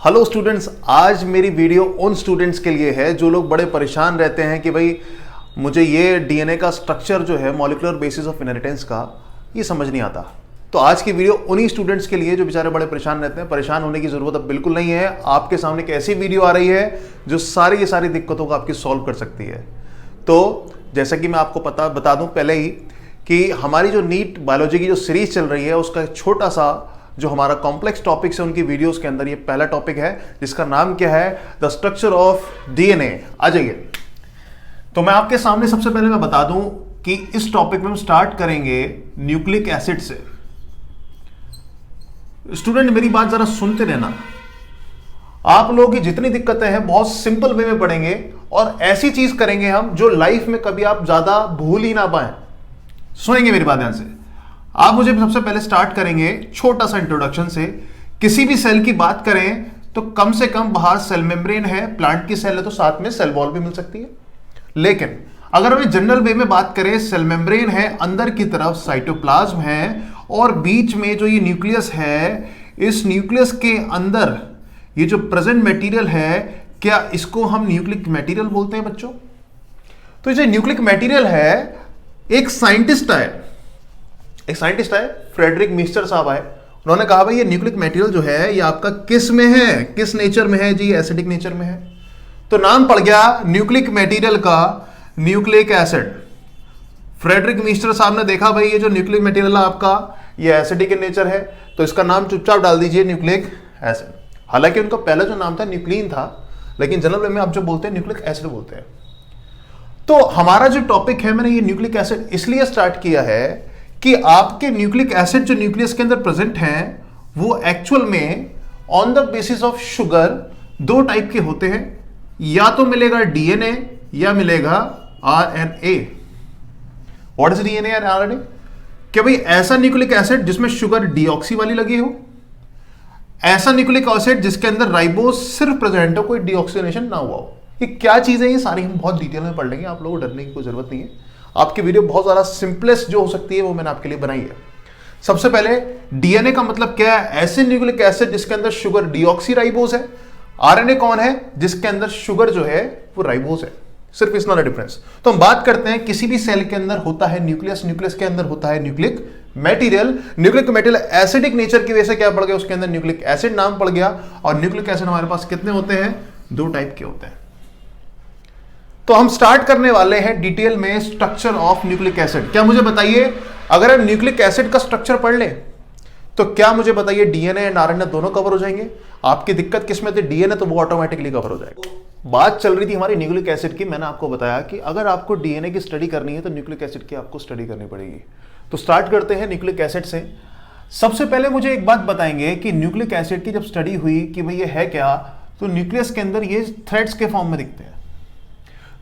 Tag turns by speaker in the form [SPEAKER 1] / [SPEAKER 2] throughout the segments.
[SPEAKER 1] Hello students, आज मेरी video उन स्टूडेंट्स के लिए है जो लोग बड़े परेशान रहते हैं कि भाई मुझे ये डीएनए का स्ट्रक्चर जो है मॉलिक्यूलर बेसिस ऑफ इनहेरिटेंस का ये समझ नहीं आता। तो आज की वीडियो उन्हीं स्टूडेंट्स के लिए जो बेचारे बड़े परेशान रहते हैं। परेशान होने की जरूरत अब बिल्कुल नहीं है। आपके सामने एक ऐसी वीडियो आ रही है जो सारी दिक्कतों को आपकी सॉल्व कर सकती है। तो जैसा कि मैं आपको बता दूं पहले ही कि हमारी जो नीट बायोलॉजी की जो सीरीज चल रही है उसका छोटा सा जो हमारा कॉम्प्लेक्स टॉपिक्स है उनकी वीडियोस के अंदर ये पहला टॉपिक है जिसका नाम क्या है, द स्ट्रक्चर ऑफ डीएनए। आ जाइए। तो मैं आपके सामने सबसे पहले मैं बता दूं कि इस टॉपिक में हम स्टार्ट करेंगे न्यूक्लिक एसिड से। स्टूडेंट मेरी बात जरा सुनते रहना। आप लोगों की जितनी दिक्कतें हैं बहुत सिंपल वे में पढ़ेंगे और ऐसी चीज करेंगे हम जो लाइफ में कभी आप ज्यादा भूल ही ना पाए। सुनेंगे मेरी बात ध्यान से। आप मुझे सबसे पहले स्टार्ट करेंगे छोटा सा इंट्रोडक्शन से। किसी भी सेल की बात करें तो कम से कम बाहर सेल मेम्ब्रेन है, प्लांट की सेल है तो साथ में सेल वॉल भी मिल सकती है। लेकिन अगर हमें जनरल वे में बात करें, सेल मेम्ब्रेन है, अंदर की तरफ साइटोप्लाज्म है और बीच में जो ये न्यूक्लियस है, इस न्यूक्लियस के अंदर ये जो प्रेजेंट मटेरियल है, क्या इसको हम न्यूक्लिक मटेरियल बोलते हैं बच्चों? तो ये जो न्यूक्लिक मटेरियल है, एक साइंटिस्ट आए फ्रेडरिक मिस्टर साहब आए। उन्होंने कहा भाई ये न्यूक्लिक मटेरियल जो है ये आपका किस में है, किस नेचर में है जी? एसिडिक नेचर में है। तो नाम पड़ गया न्यूक्लिक मटेरियल का न्यूक्लिक एसिड। फ्रेडरिक मिस्टर साहब ने देखा भाई ये जो न्यूक्लिक मटेरियल है आपका ये एसिडिक इन नेचर है तो इसका नाम चुपचाप डाल दीजिए न्यूक्लिक एसिड। हालांकि उनका पहला जो नाम था न्यूक्लिन था, लेकिन जनरल वे में आप जो बोलते हैं न्यूक्लिक एसिड बोलते हैं। तो हमारा जो टॉपिक है, मैंने ये न्यूक्लिक एसिड इसलिए स्टार्ट किया है कि आपके न्यूक्लिक एसिड जो न्यूक्लियस के अंदर प्रेजेंट हैं वो एक्चुअल में on the basis of sugar दो टाइप के होते हैं। या तो मिलेगा डीएनए या मिलेगा आरएनए। व्हाट इज डीएनए और आरएनए? क्या भाई ऐसा न्यूक्लिक एसिड जिसमें शुगर डीऑक्सी वाली लगी हो, ऐसा न्यूक्लिक एसिड जिसके अंदर राइबोज सिर्फ प्रेजेंट हो, कोई डीऑक्सीनेशन ना हुआ हो। ये क्या चीजें, ये सारी हम बहुत डिटेल में पढ़ लेंगे। आप लोगों को डरने की कोई जरूरत नहीं है। आपकी वीडियो बहुत ज्यादा सिंपलेस्ट जो हो सकती है वो मैंने आपके लिए बनाई है। सबसे पहले डीएनए का मतलब क्या है? ऐसे न्यूक्लिक एसिड जिसके अंदर शुगर डीऑक्सी राइबोज है। आरएनए कौन है? जिसके अंदर शुगर जो है वो राइबोज है। सिर्फ इतना डिफरेंस। तो हम बात करते हैं किसी भी सेल के अंदर होता है न्यूक्लियस, न्यूक्लियस के अंदर होता है nucleic material. Nucleic material acidic nature की वजह से क्या पड़ गया, उसके अंदर न्यूक्लिक एसिड नाम पड़ गया। और न्यूक्लिक एसिड हमारे पास कितने होते हैं? दो टाइप के होते हैं। तो हम स्टार्ट करने वाले हैं डिटेल में स्ट्रक्चर ऑफ न्यूक्लिक एसिड। क्या मुझे बताइए, अगर हम न्यूक्लिक एसिड का स्ट्रक्चर पढ़ ले तो क्या मुझे बताइए डीएनए एंड आरएनए दोनों कवर हो जाएंगे? आपकी दिक्कत किसमें थी? डीएनए, तो वो ऑटोमेटिकली कवर हो जाएगा। बात चल रही थी हमारी न्यूक्लिक एसिड की। मैंने आपको बताया कि अगर आपको डीएनए की स्टडी करनी है तो न्यूक्लिक एसिड की आपको स्टडी करनी पड़ेगी। तो स्टार्ट करते हैं न्यूक्लिक एसिड से। सबसे पहले मुझे एक बात बताएंगे कि न्यूक्लिक एसिड की जब स्टडी हुई कि भाई ये है क्या, तो न्यूक्लियस के अंदर ये थ्रेड्स के फॉर्म में दिखते हैं।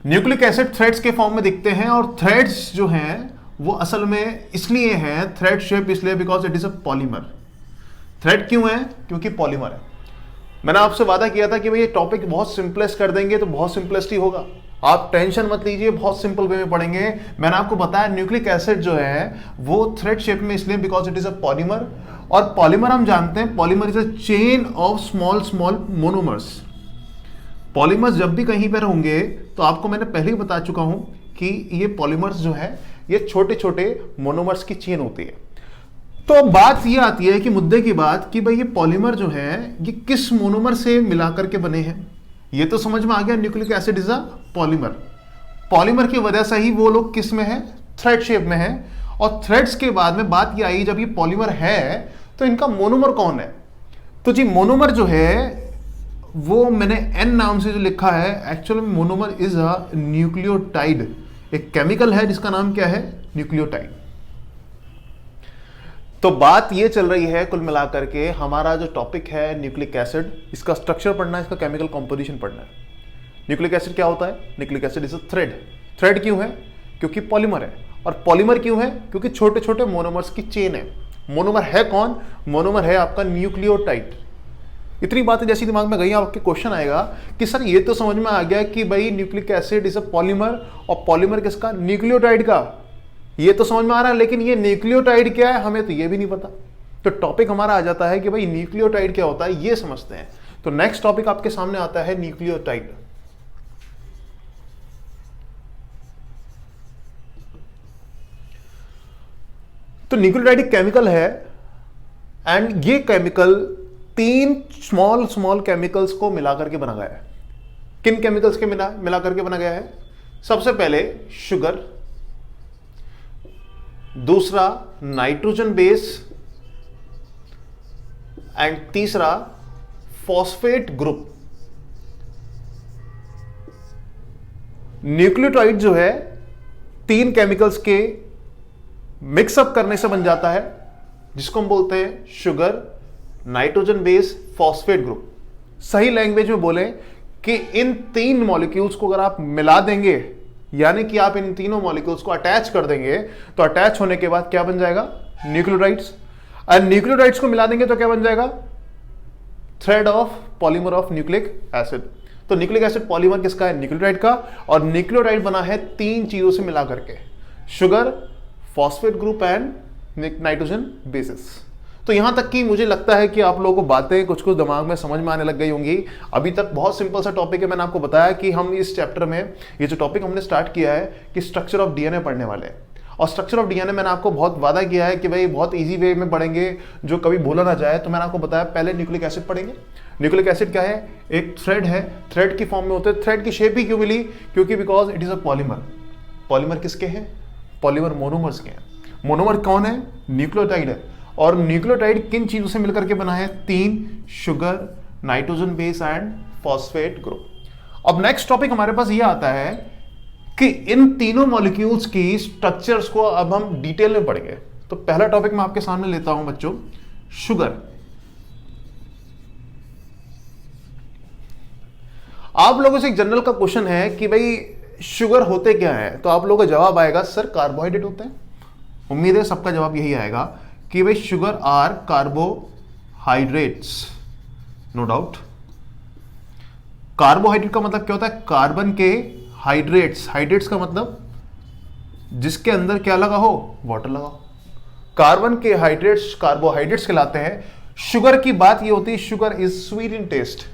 [SPEAKER 1] न्यूक्लिक एसिड थ्रेड्स के फॉर्म में दिखते हैं और थ्रेड्स जो हैं वो असल में इसलिए हैं थ्रेड शेप, इसलिए because it is a polymer. Thread क्यों है? क्योंकि पॉलीमर है। मैंने आपसे वादा किया था कि भाई ये टॉपिक बहुत सिंपलेस्ट कर देंगे तो बहुत सिंपलेस्ट ही होगा। आप टेंशन मत लीजिए, बहुत सिंपल वे में पढ़ेंगे। मैंने आपको बताया न्यूक्लिक एसिड जो है वो थ्रेड शेप में इसलिए because it is a polymer. और पॉलीमर हम जानते हैं, polymer is a chain of small small monomers. Polymers जब भी कहीं पर होंगे तो आपको मैंने पहले ही बता चुका हूं कि ये पॉलीमर्स जो है ये छोटे छोटे मोनोमर्स की चेन होती है। तो बात ये आती है कि मुद्दे की बात कि भाई ये पॉलीमर जो है ये किस मोनोमर से मिलाकर के बने हैं। ये तो समझ में आ गया, nucleic acid is a polymer. Polymer की वजह से ही वो लोग किस में है? थ्रेड शेप में है। और थ्रेड्स के बाद में बात ये आई, जब ये पॉलीमर है तो इनका मोनोमर कौन है? तो जी मोनोमर जो है वो मैंने एन नाम से जो लिखा है, एक्चुअल में मोनोमर इज अ न्यूक्लियोटाइड। एक केमिकल है जिसका नाम क्या है? न्यूक्लियोटाइड। तो बात ये चल रही है कुल मिलाकर के, हमारा जो टॉपिक है न्यूक्लिक एसिड, इसका स्ट्रक्चर पढ़ना है, इसका केमिकल कंपोजिशन पढ़ना है। न्यूक्लिक एसिड क्या होता है? Nucleic acid is a thread. Thread क्यों है? क्योंकि पॉलीमर है। और पॉलीमर क्यों है? क्योंकि छोटे छोटे मोनोमर्स की चेन है। मोनोमर है कौन? मोनोमर है आपका न्यूक्लियोटाइड। इतनी बातें जैसी दिमाग में गई आपके क्वेश्चन आएगा कि सर ये तो समझ में आ गया कि भाई nucleic acid is a polymer, और पॉलीमर किसका? न्यूक्लियोटाइड का। ये तो समझ में आ रहा है, लेकिन ये न्यूक्लियोटाइड क्या है हमें तो ये भी नहीं पता। तो टॉपिक हमारा आ जाता है कि भाई न्यूक्लियोटाइड क्या होता है ये समझते हैं। तो नेक्स्ट टॉपिक आपके सामने आता है न्यूक्लियोटाइड। तो न्यूक्लियोटाइड एक केमिकल है एंड ये केमिकल 3 स्मॉल स्मॉल केमिकल्स को मिलाकर के बना गया है। किन केमिकल्स के मिला करके बना गया है? सबसे पहले शुगर, दूसरा नाइट्रोजन बेस एंड तीसरा फॉस्फेट ग्रुप। न्यूक्लियोटाइड जो है 3 केमिकल्स के मिक्सअप करने से बन जाता है, जिसको हम बोलते हैं sugar, nitrogen base, phosphate group. सही लैंग्वेज में बोले कि इन 3 मॉलिक्यूल्स को अगर आप मिला देंगे, यानी कि आप इन तीनों मॉलिक्यूल्स को अटैच कर देंगे, तो अटैच होने के बाद क्या बन जाएगा? न्यूक्लियोटाइड्स। और न्यूक्लियोटाइड्स को मिला देंगे तो क्या बन जाएगा? Thread of polymer of nucleic acid. तो न्यूक्लिक एसिड पॉलीमर किसका है? न्यूक्लियोटाइड का। और न्यूक्लियोटाइड बना है 3 चीजों से मिला करके, sugar, phosphate group and nitrogen bases. तो यहां तक कि मुझे लगता है कि आप लोगों को बातें कुछ कुछ दिमाग में समझ में आने लग गई होंगी। अभी तक बहुत सिंपल सा टॉपिक है। मैंने आपको बताया कि हम इस चैप्टर में ये जो टॉपिक हमने स्टार्ट किया है कि स्ट्रक्चर ऑफ डीएनए पढ़ने वाले हैं। और स्ट्रक्चर ऑफ डीएनए मैंने आपको बहुत वादा किया है कि भाई बहुत ईजी वे में पढ़ेंगे, जो कभी भूला ना जाए। तो मैंने आपको बताया पहले न्यूक्लिक एसिड पढ़ेंगे। न्यूक्लिक एसिड क्या है? एक थ्रेड है, थ्रेड की फॉर्म में होते हैं। थ्रेड की शेप ही क्यों मिली? क्योंकि because it is a polymer. Polymer किसके हैं? पॉलीमर मोनोमर्स के हैं। मोनोमर कौन है? न्यूक्लियोटाइड है। और न्यूक्लियोटाइड किन चीजों से मिलकर के बना है? 3, sugar, nitrogen base and phosphate group. अब नेक्स्ट टॉपिक हमारे पास ये आता है कि इन तीनों मॉलिक्यूल्स की स्ट्रक्चर्स को अब हम डिटेल में पढ़ेंगे। तो पहला टॉपिक मैं आपके सामने लेता हूं बच्चों, शुगर। आप लोगों से एक जनरल का क्वेश्चन है कि भाई शुगर होते क्या है? तो आप लोगों का जवाब आएगा सर कार्बोहाइड्रेट होते हैं। उम्मीद है सबका जवाब यही आएगा कि भाई sugar are carbohydrates, no doubt. Carbohydrate का मतलब क्या होता है? कार्बन के हाइड्रेट्स। हाइड्रेट्स का मतलब जिसके अंदर क्या लगा हो? वाटर लगा हो। कार्बन के हाइड्रेट्स कार्बोहाइड्रेट्स कहलाते हैं। शुगर की बात ये होती है, sugar is sweet in taste.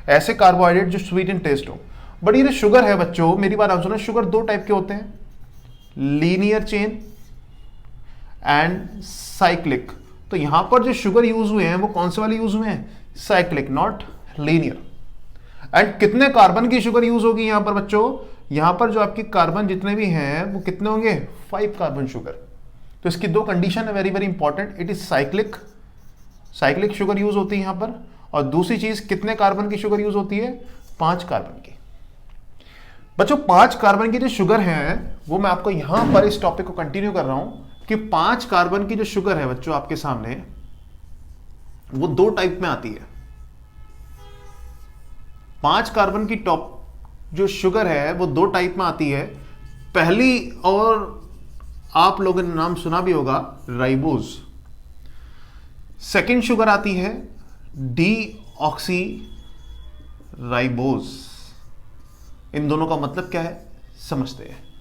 [SPEAKER 1] ऐसे कार्बोहाइड्रेट जो स्वीट इन टेस्ट हो। बट ये जो शुगर है बच्चों, मेरी बात आप सुनो, शुगर 2 टाइप के होते हैं, लीनियर चेन एंड साइक्लिक। तो यहां पर जो शुगर यूज हुए हैं वो कौन से वाले यूज हुए हैं? Cyclic, not linear. एंड कितने कार्बन की शुगर यूज होगी यहां पर बच्चों? यहां पर जो आपकी कार्बन जितने भी हैं वो कितने होंगे? 5 कार्बन शुगर। तो इसकी 2 कंडीशन है, very very important. It is cyclic, cyclic sugar use होती है यहां पर। और दूसरी चीज, कितने कार्बन की शुगर यूज होती है? 5 कार्बन की। बच्चों 5 कार्बन की जो शुगर है वो मैं आपको यहां पर इस टॉपिक को कंटिन्यू कर रहा हूं कि 5 कार्बन की जो शुगर है बच्चों आपके सामने, वो 2 टाइप में आती है। 5 कार्बन की टॉप जो शुगर है वो 2 टाइप में आती है। पहली, और आप लोगों ने नाम सुना भी होगा, राइबोज। सेकेंड शुगर आती है डीऑक्सी राइबोज। इन दोनों का मतलब क्या है समझते हैं।